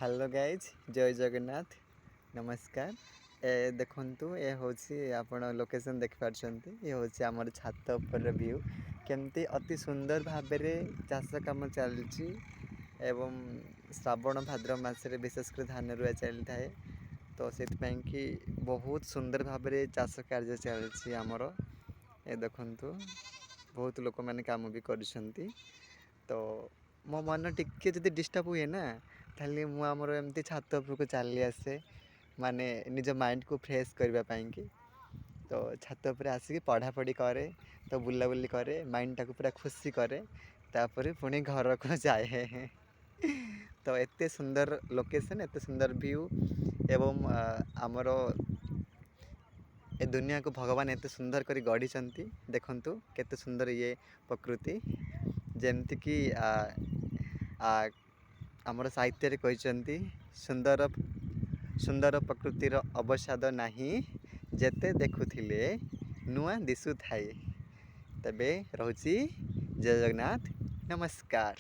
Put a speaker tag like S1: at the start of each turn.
S1: Hello guys जय जगन्नाथ नमस्कार। ए देखंतु ए होची आपण लोकेशन देख पारछंती ये होची हमर छात ऊपर व्यू केमती अति सुंदर भाबे रे चाष काम चलची एवं श्रावण भाद्र मासरे विशेष कर धान रुआ चली थाए तो से कि बहुत सुंदर भाबे रे चाष कार्य चलची हमर ए देखंतु बहुत लोक माने काम भी करछंती तो मो मन टिके जदि डिस्टर्ब हुए ना ताली मु आमर एमती छात उपरको चली आसे माने निज माइंड को फ्रेश करबा पाई कि तो छात उपर आसिक पढ़ा पढ़ी करे तो बुलाबुली करे माइंड टाको पूरा खुशी करे तापर पुणी घर को जाए तो एते सुंदर लोकेशन एते सुंदर व्यू एवं आमर ए दुनिया को भगवान एते सुंदर करी गढ़ी देखंतु केते सुंदर ये प्रकृति जेमती कि आमर साहित्य कहते सुंदर सुंदर प्रकृतिर अवसाद नाही जेते देखुथिले नुआ दिशु थाए तबे रहुची जय जगन्नाथ नमस्कार।